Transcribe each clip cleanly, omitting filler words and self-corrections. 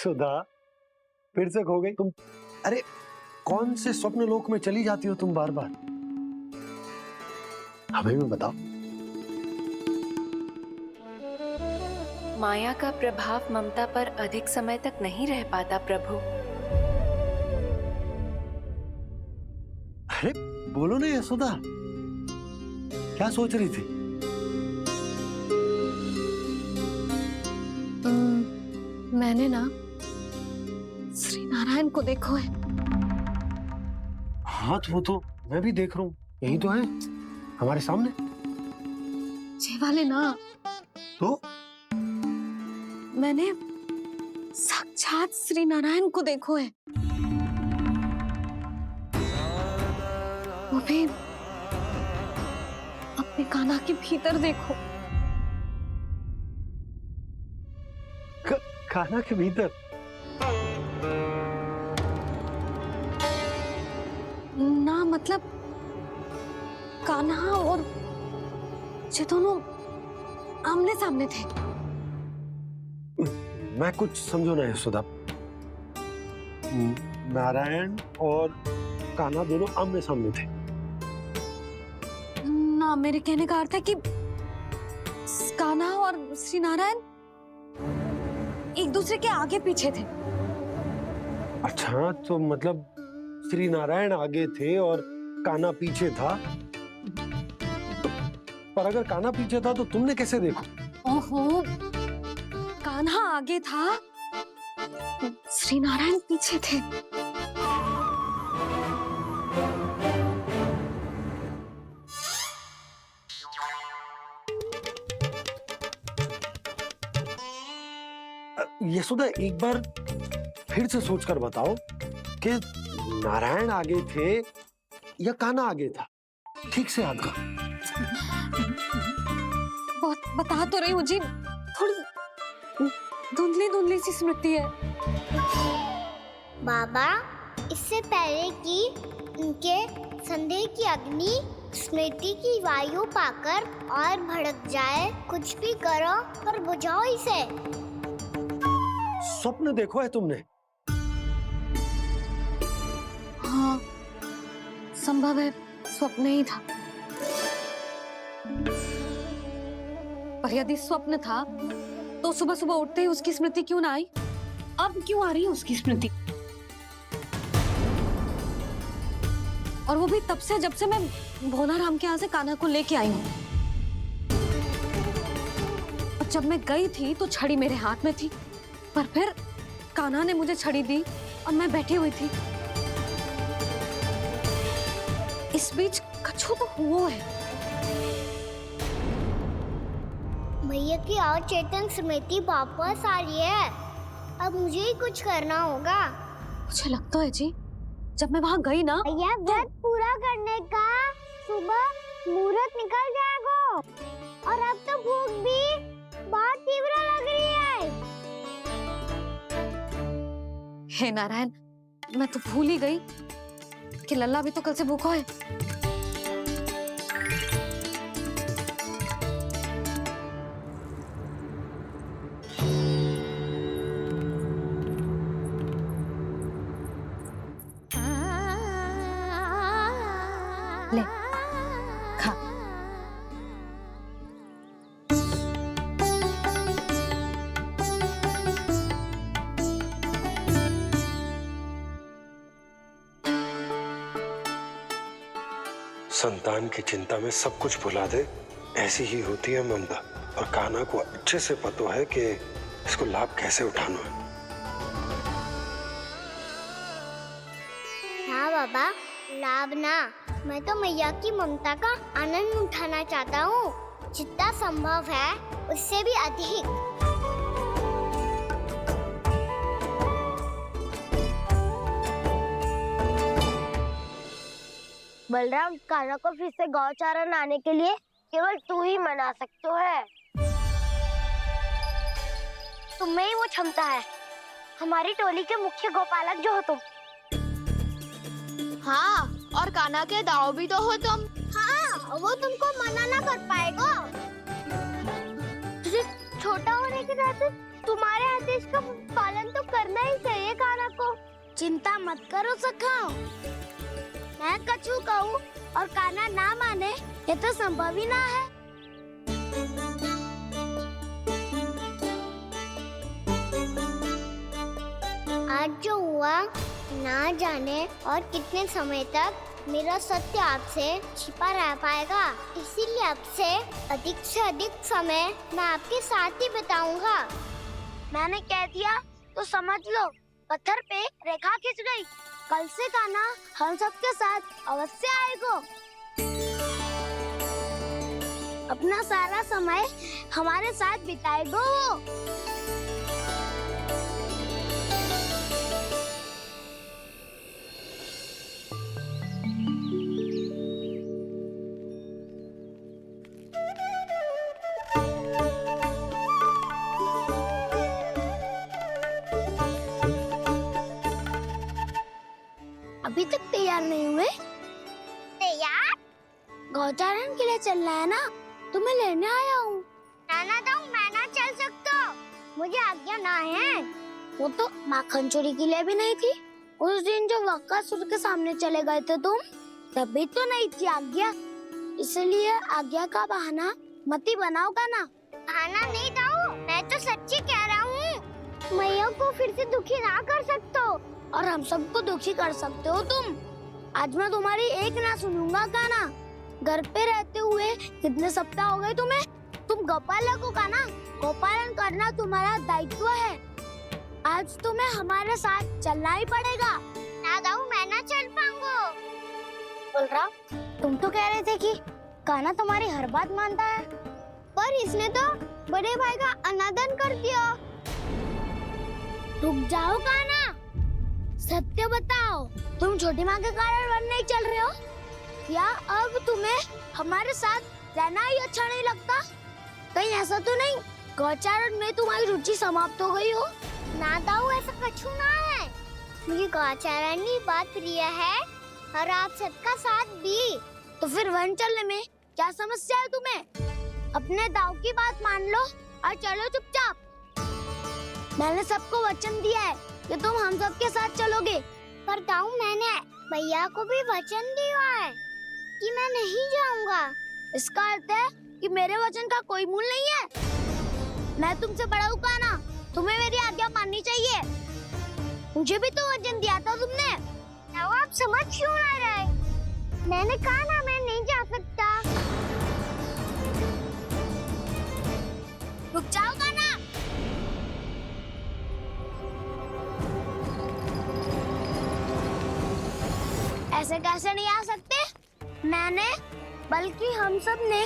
सुधा, फिर से खो गई तुम। अरे कौन से स्वप्न लोक में चली जाती हो तुम बार बार? हमें भी बताओ। माया का प्रभाव ममता पर अधिक समय तक नहीं रह पाता प्रभु। अरे बोलो ना यशोदा, क्या सोच रही थी? मैंने ना श्री नारायण को देखो है। हाँ तो वो तो मैं भी देख रहा हूँ, यही तो है हमारे सामने। ये वाले ना, तो मैंने साक्षात श्री नारायण को देखो है, वो भी अपने कान्हा के भीतर देखो। कान्हा के भीतर? ना मतलब कान्हा और ये दोनों आमने सामने थे। मैं कुछ समझो ना यशोदा। नारायण और कान्हा दोनों आमने सामने थे? ना, मेरे कहने का अर्थ है कि कान्हा और श्री नारायण एक दूसरे के आगे पीछे थे। अच्छा, तो मतलब श्री नारायण आगे थे और कान्हा पीछे था। पर अगर कान्हा पीछे था तो तुमने कैसे देखा? ओहो, कान्हा आगे था, श्री नारायण पीछे थे। यशोदा एक बार फिर से सोचकर बताओ कि नारायण आगे थे या कान्हा आगे था? ठीक से याद करो। बहुत बता तो रही हूँ जी, थोड़ी धुंधली धुंधली सी स्मृति है। बाबा, इससे पहले कि उनके संदेह की अग्नि स्मृति की वायु पाकर और भड़क जाए, कुछ भी करो और बुझाओ इसे। स्वप्न देखो है तुमने? हाँ, संभव है स्वप्न ही था। पर यदि स्वप्न था तो सुबह सुबह उठते ही उसकी स्मृति क्यों ना आई? अब क्यों आ रही है उसकी स्मृति? और वो भी तब से जब से मैं भोलाराम के यहाँ से कान्हा को लेके आई हूँ। और जब मैं गई थी तो छड़ी मेरे हाथ में थी, पर फिर कान्हा ने मुझे छड़ी दी और मैं बैठी हुई थी। इस बीच कछु तो हुआ है। भैया की और चेतन स्मृति वापस आ रही है। अब मुझे ही कुछ करना होगा। मुझे लगता है जी, जब मैं वहां गई ना, भैया व्रत पूरा करने का सुबह मुहूर्त निकल जाएगा और अब तो भूख भी बहुत तीव्र लग रही है। हे नारायण, मैं तो भूल ही गई कि लल्ला भी तो कल से भूखा है। ले, खा। संतान की चिंता में सब कुछ भुला दे, ऐसी ही होती है ममता। और कान्हा को अच्छे से पता है कि इसको लाभ कैसे उठाना है। हाँ बाबा, लाभ ना, मैं तो मैया की ममता का आनंद उठाना चाहता हूँ, जितना संभव है उससे भी अधिक। बलराम, कान्हा को फिर से गौचारण आने के लिए केवल तू ही मना सकते है। तुम में ही वो क्षमता है, हमारी टोली के मुख्य गोपालक जो हो तुम। हाँ, और कान्हा के दाव भी तो हो तुम। हाँ, वो तुमको मना ना कर पाएगा। तुझे छोटा होने के नाते तुम्हारे हाथ इसका पालन तो करना ही चाहिए काना को। चिंता मत करो सखा, मैं कछु कहूँ और काना ना माने ये तो संभव ही ना है। आज जो हुआ ना जाने और कितने समय तक मेरा सत्य आपसे छिपा रह पाएगा, इसीलिए आपसे अधिक समय मैं आपके साथ ही बिताऊंगा। मैंने कह दिया तो समझ लो, पत्थर पे रेखा खिंच गई। कल से काना हम सबके साथ अवश्य आएगा। अपना सारा समय हमारे साथ बिताएगा वो। अभी तक तैयार नहीं हुए? तैयार? गौचारण के लिए चलना है ना, तुम्हें लेने आया हूँ। नाना दाऊ, मैं ना चल सकता, मुझे आज्ञा ना है। वो तो माखन चोरी के लिए भी नहीं थी। उस दिन जो वक्कासुर के सामने चले गए थे तुम, तभी तो नहीं थी आज्ञा। इसलिए आज्ञा का बहाना मत ही बनाओ ना। बहाना नहीं दाऊ, मैं तो सच्ची कह रहा हूँ। मैया को फिर से दुखी ना कर सकते हो और हम सबको दुखी कर सकते हो तुम। आज मैं तुम्हारी एक ना सुनूंगा काना। घर पे रहते हुए कितने सप्ताह हो गए तुम्हें? तुम गोपालक हो काना, गोपालन करना तुम्हारा दायित्व है। आज तुम्हें हमारे साथ चलना ही पड़ेगा। ना दाऊ, मैं ना चल पाऊंगा। बलराम, तुम तो कह रहे थे कि काना तुम्हारी हर बात मानता है, पर इसने तो बड़े भाई का अनादर कर दिया। रुक जाओ काना, सत्य बताओ, तुम छोटी माँ के कारण वन नहीं चल रहे हो या अब तुम्हें हमारे साथ रहना ही अच्छा नहीं लगता? कहीं ऐसा तो नहीं गौचारण में तुम्हारी रुचि समाप्त हो गई हो? ना दाऊ, ऐसा कछु ना है। मुझे गौचारण की बात प्रिय है और आप सबका साथ भी। तो फिर वन चलने में क्या समस्या है तुम्हें? अपने दाऊ की बात मान लो और चलो चुपचाप। मैंने सबको वचन दिया है कि तुम हम सबके साथ चलोगे। पर दाऊ, मैंने भैया को भी वचन दिया है कि मैं नहीं जाऊंगा। इसका अर्थ है कि मेरे वचन का कोई मूल नहीं है। मैं तुमसे बड़ा हूँ काना, तुम्हें मेरी आज्ञा माननी चाहिए। मुझे भी तो वचन दिया था तुमने। दाऊ, आप समझ क्यों ना रहे? मैंने कहा ना, मैं नहीं जा सकता। रुक जाओ काना। ऐसे कैसे नहीं आ सकते? मैंने बल्कि हम सब ने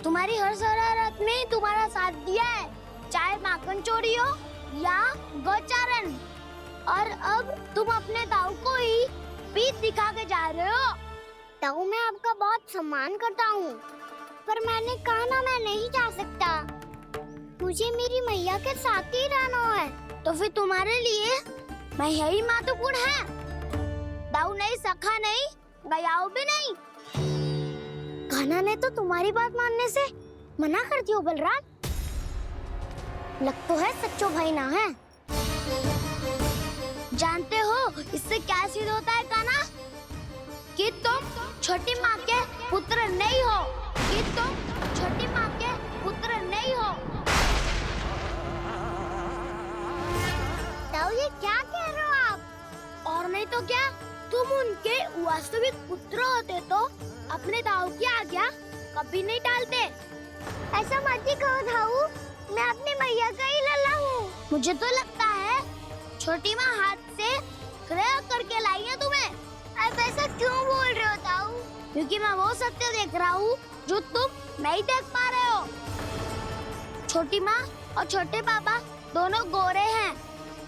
तुम्हारी हर शरारत में तुम्हारा साथ दिया है, चाहे माखन चोरी हो या गौचारण। और अब तुम अपने दाऊ को ही पीठ दिखा के जा रहे हो। दाऊ, मैं आपका बहुत सम्मान करता हूँ, पर मैंने कहा ना, मैं नहीं जा सकता। मुझे मेरी मैया के साथ ही रहना है। तो फिर तुम्हारे लिए मैया ही महत्वपूर्ण है। दाऊ नहीं, सखा नहीं, गयाऊ भी नहीं। कान्हा ने तो तुम्हारी बात मानने से मना कर दिया। बलराम, लग तो है सच्चो भाई ना है। जानते हो इससे क्या सिद्ध होता है कान्हा? कि तुम छोटी माँ के पुत्र नहीं हो, कि तुम छोटी माँ के पुत्र नहीं हो। दाऊ, ये क्या कह रहे हो आप? और नहीं तो क्या, तुम उनके वास्तविक पुत्र होते तो अपने दाऊ की आज्ञा कभी नहीं टालते। ऐसा मत ही कहो दाऊ, मैं अपनी मैया का ही लल्ला हूँ। मुझे तो लगता है छोटी माँ हाथ से ग्रह करके लाई है तुम्हें। आप ऐसा क्यों बोल रहे हो दाऊ? क्योंकि मैं वो सत्य देख रहा हूँ जो तुम नहीं देख पा रहे हो। छोटी माँ और छोटे पापा दोनों गोरे हैं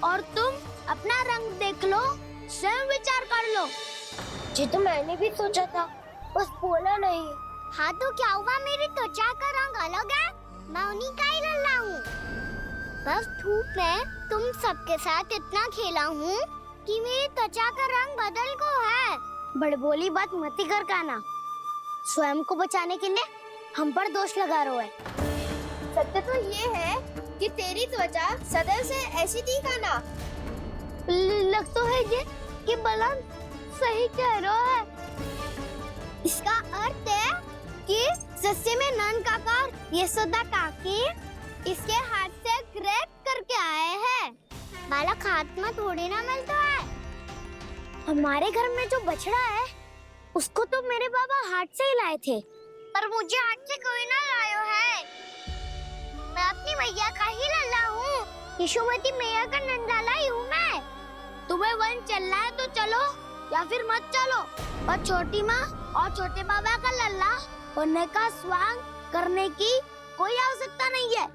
और तुम अपना रंग देख लो, स्वयं विचार कर लो। जी तो मैंने भी सोचा था, बस बोला नहीं। हाँ तो क्या हुआ, मेरी त्वचा का रंग अलग है, मैं उन्हीं का ही लल्ला हूँ। बस धूप में तुम सबके साथ इतना खेला हूँ कि मेरी त्वचा का रंग बदल को है। बड़बोली बात मत ही कर काना, स्वयं को बचाने के लिए हम पर दोष लगा रहे हो। सत्य तो ये है कि तेरी त्वचा सदैव से ऐसी थी कान्हा। लग तो है ये कि बलराम सही कह रहा है। इसका अर्थ है कि सस्ते में नंद काका और यशोदा काकी इसके हाथ से ग्रेट करके आए हैं। बालक हाथ में थोड़ी ना मिलता है। हमारे घर में जो बछड़ा है उसको तो मेरे बाबा हाथ से ही लाए थे, पर मुझे हाथ से कोई ना लाया है। मैं अपनी मैया का ही लल्ला हूँ। यशोमती मैया का नंदलाला ही हूँ मैं। तुम्हें वन चलना है तो चलो या फिर मत चलो, पर छोटी माँ और छोटे बाबा का लल्ला बनने का स्वांग करने की कोई आवश्यकता नहीं है।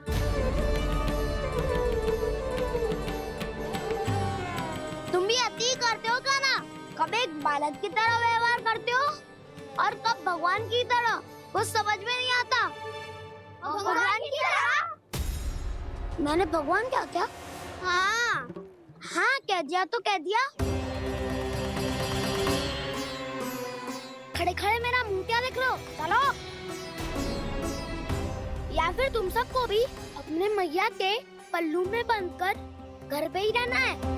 तुम भी अति करते हो कान्हा। कब एक बालक की तरह व्यवहार करते हो और कब भगवान की तरह, कुछ समझ में नहीं आता। भगवान की तरह? मैंने भगवान क्या किया? हाँ हाँ कह दिया तो कह दिया। खड़े खड़े मेरा मुंह क्या देख लो, चलो। या फिर तुम सबको भी अपने मैया के पल्लू में बंधकर घर पे ही रहना है।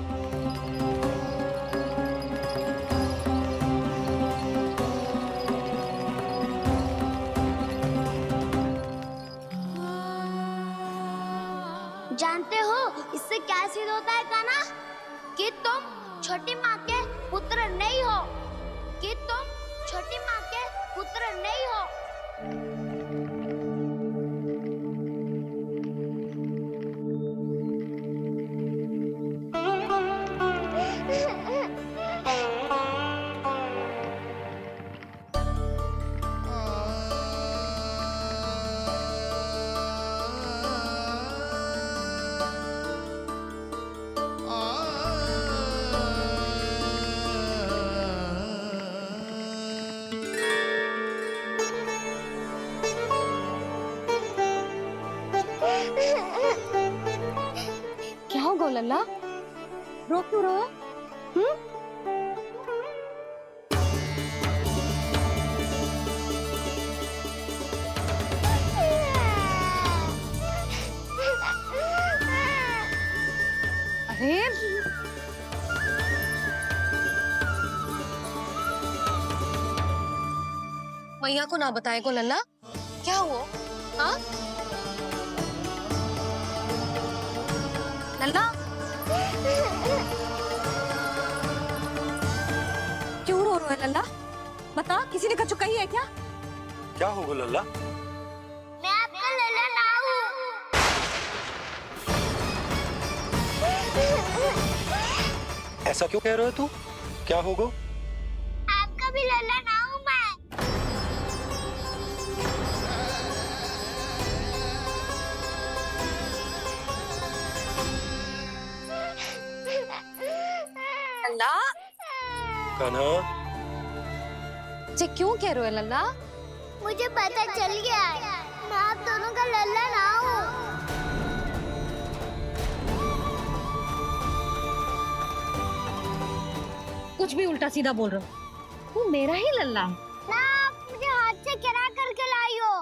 जानते हो इससे क्या सिद्ध होता है कान्हा? कि तुम छोटी माँ के पुत्र नहीं हो, कि तुम छोटी माँ के पुत्र नहीं हो। क्या होगा लल्ला? रो क्यों रहा? अरे मैया को ना बताए को लल्ला, क्या हुआ? हाँ लल्ला, क्यों रो रहा है लल्ला? बता, किसी ने कछु कही है क्या? क्या होगा लल्ला? मैं आपका लल्ला ना हूँ। ऐसा क्यों कह रहे हो तू? क्या होगा? आपका भी लल्ला ना हूँ मैं। लल्ला, कान्हा, जे क्यों कह रहे हो लल्ला? मुझे पता चल गया है, मैं आप दोनों का लल्ला ना हूँ। कुछ भी उल्टा सीधा बोल रहा हो। तू मेरा ही लल्ला है। ना आप मुझे हाथ से गिरा करके लाई हो।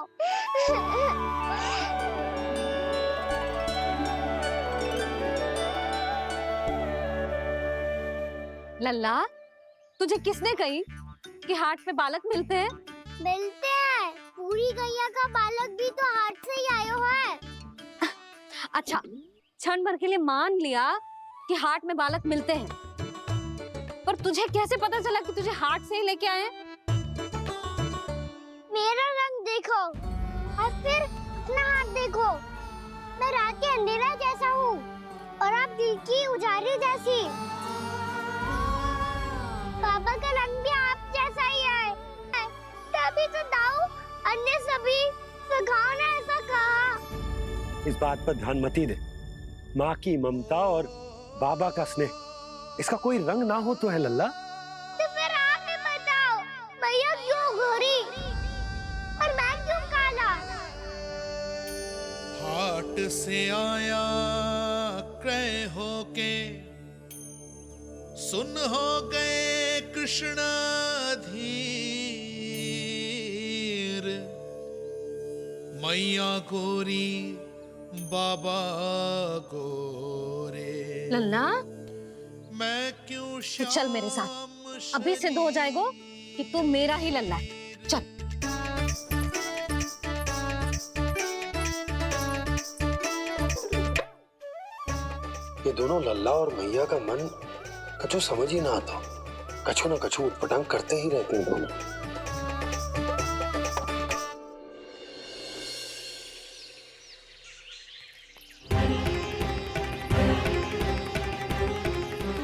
लल्ला, तुझे किसने कही कि हाट में बालक मिलते हैं? मिलते हैं। पूरी गैया का बालक भी तो हाथ से ही आयो है। अच्छा, क्षण भर के लिए मान लिया कि हाट में बालक मिलते हैं, पर तुझे कैसे पता चला कि तुझे हाट से ही लेके आए हैं? मेरा रंग देखो और फिर अपना हाथ देखो। मैं रात के अंधेरा जैसा हूँ और आप दिल की उजाली जैसी। बाबा का रंग भी आप जैसा ही है। तभी तो दाऊ अन्य सभी सखाओं ने ऐसा कहा। इस बात पर ध्यान मत ही दे। माँ की ममता और बाबा का स्नेह, इसका कोई रंग ना हो तो है लल्ला। तो फिर आप ही बताओ, भैया क्यों गोरी और मैं क्यों काला? हाट से आया क्रय होके, सुन हो गए कृष्ण धीर। मैया गोरी बाबा गोरे। लल्ला मैं क्यों तू चल मेरे साथ, अभी सिद्ध हो जाएगा कि तू मेरा ही लल्ला है। चल। ये दोनों लल्ला और मैया का मन कछु समझ ही ना आता, कछु ना कछु उटपटांग करते ही रहते हैं दोनों।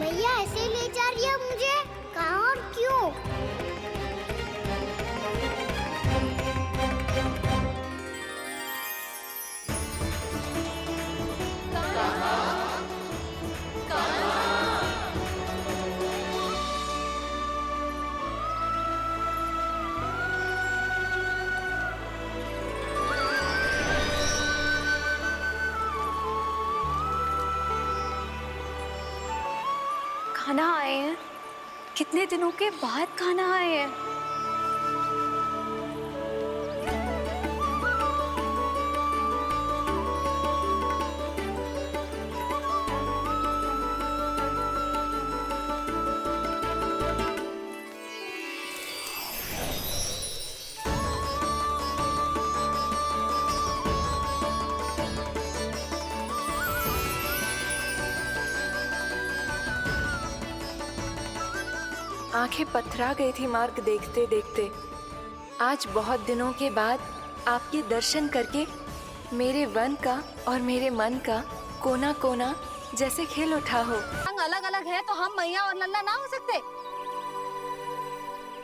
भैया ऐसे ले जा रही है मुझे, कहाँ और क्यों? खाना आए हैं, कितने दिनों के बाद खाना आए हैं। आंखें पथरा गई थी मार्ग देखते देखते। आज बहुत दिनों के बाद आपके दर्शन करके मेरे वन का और मेरे मन का कोना कोना जैसे खिल उठा हो। रंग अलग अलग है तो हम मैया और लल्ला ना हो सकते?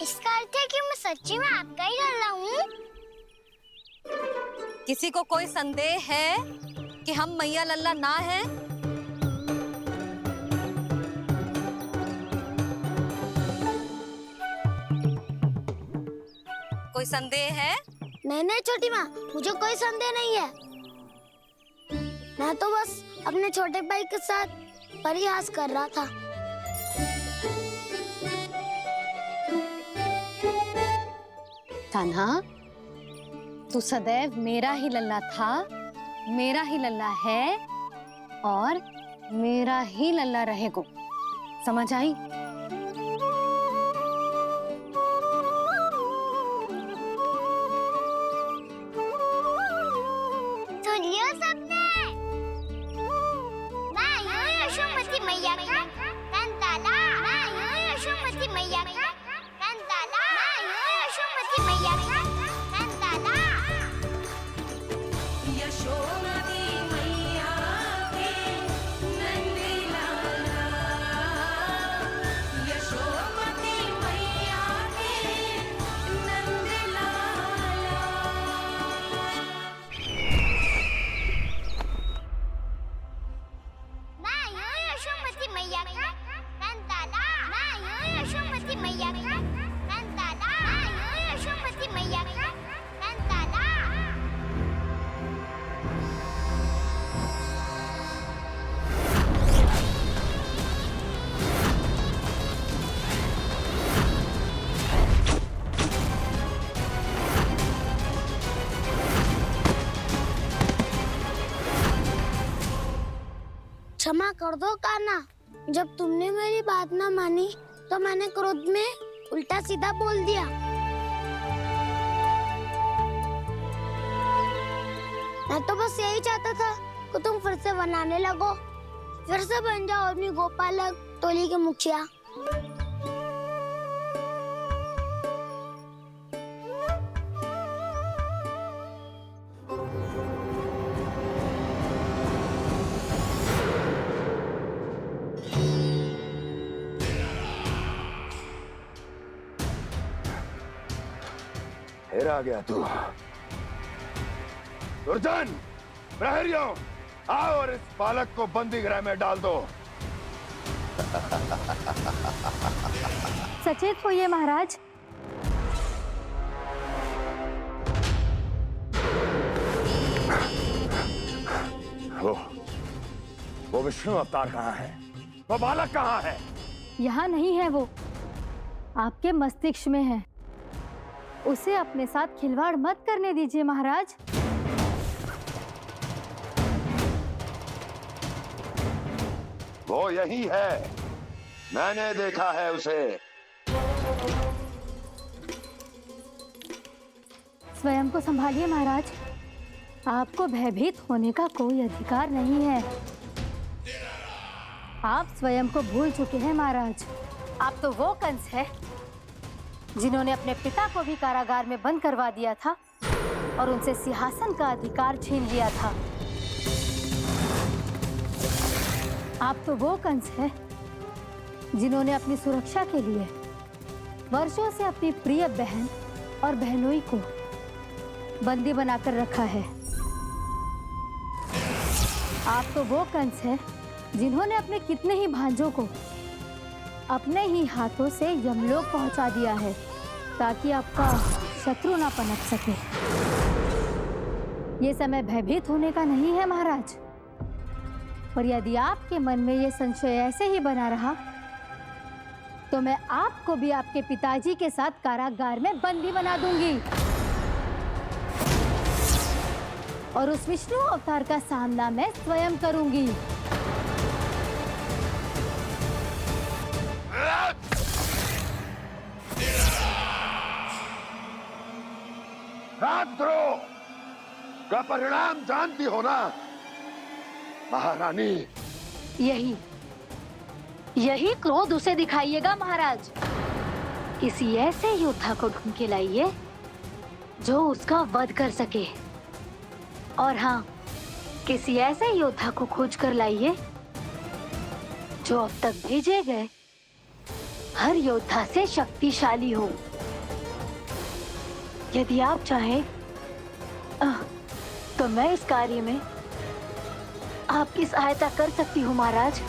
इसका अर्थ है कि मैं सच्ची में आपका ही लल्ला हूँ? किसी को कोई संदेह है कि हम मैया लल्ला ना है? कोई संदेह है? नहीं नहीं छोटी माँ, मुझे कोई संदेह नहीं है। मैं तो बस अपने छोटे भाई के साथ परिहास कर रहा था। कान्हा, तू सदैव मेरा ही लल्ला था, मेरा ही लल्ला है और मेरा ही लल्ला रहेगा। समझ आई? सुन लियो सबने, मैं हूँ यशोमती मैया का कंताला, मैं हूँ यशोमती मैया का कंताला, मैं हूँ यशोमती मैया का कंताला। यशोमती मैया के नंदी लाला, यशोमती मैया के नंदी लाला। मैं हूँ यशोमती मैया का कंताला, मैं हूँ यशोमती मैया का कंताला, मैं हूँ यशोमती मैया का कंताला। क्षमा कर दो कान्हा, जब तुमने मेरी बात ना मानी तो मैंने क्रोध में उल्टा सीधा बोल दिया। मैं तो बस यही चाहता था कि तुम फिर से बनाने लगो, फिर से बन जाओ अपनी गोपालक टोली के मुखिया। फिर आ गया तू। दुर्जन, प्रहरियों, आओ और इस बालक को बंदी गृह में डाल दो। सचेत होइए महाराज। वो विष्णु अवतार कहाँ है? वो बालक कहाँ है? यहाँ नहीं है, वो आपके मस्तिष्क में है। उसे अपने साथ खिलवाड़ मत करने दीजिए महाराज। वो यही है, मैंने देखा है उसे। स्वयं को संभालिए महाराज, आपको भयभीत होने का कोई अधिकार नहीं है। आप स्वयं को भूल चुके हैं महाराज। आप तो वो कंस है जिन्होंने अपने पिता को भी कारागार में बंद करवा दिया था और उनसे सिंहासन का अधिकार छीन लिया था। आप तो वो कंस है जिन्होंने अपनी सुरक्षा के लिए वर्षों से अपनी प्रिय बहन और बहनोई को बंदी बनाकर रखा है। आप तो वो कंस है जिन्होंने अपने कितने ही भांजों को अपने ही हाथों से यमलोक पहुंचा दिया है ताकि आपका शत्रु ना पनप सके। ये समय भयभीत होने का नहीं है महाराज, पर यदि आपके मन में ये संशय ऐसे ही बना रहा तो मैं आपको भी आपके पिताजी के साथ कारागार में बंदी बना दूंगी और उस विष्णु अवतार का सामना मैं स्वयं करूंगी। राजद्रोह का परिणाम जानती हो ना महारानी? यही क्रोध उसे दिखाइएगा महाराज। किसी ऐसे योद्धा को ढूंढ के लाइए जो उसका वध कर सके, और हाँ, किसी ऐसे योद्धा को खोज कर लाइए जो अब तक भेजे गए हर योद्धा से शक्तिशाली हो। यदि आप चाहें तो मैं इस कार्य में आपकी सहायता कर सकती हूँ महाराज।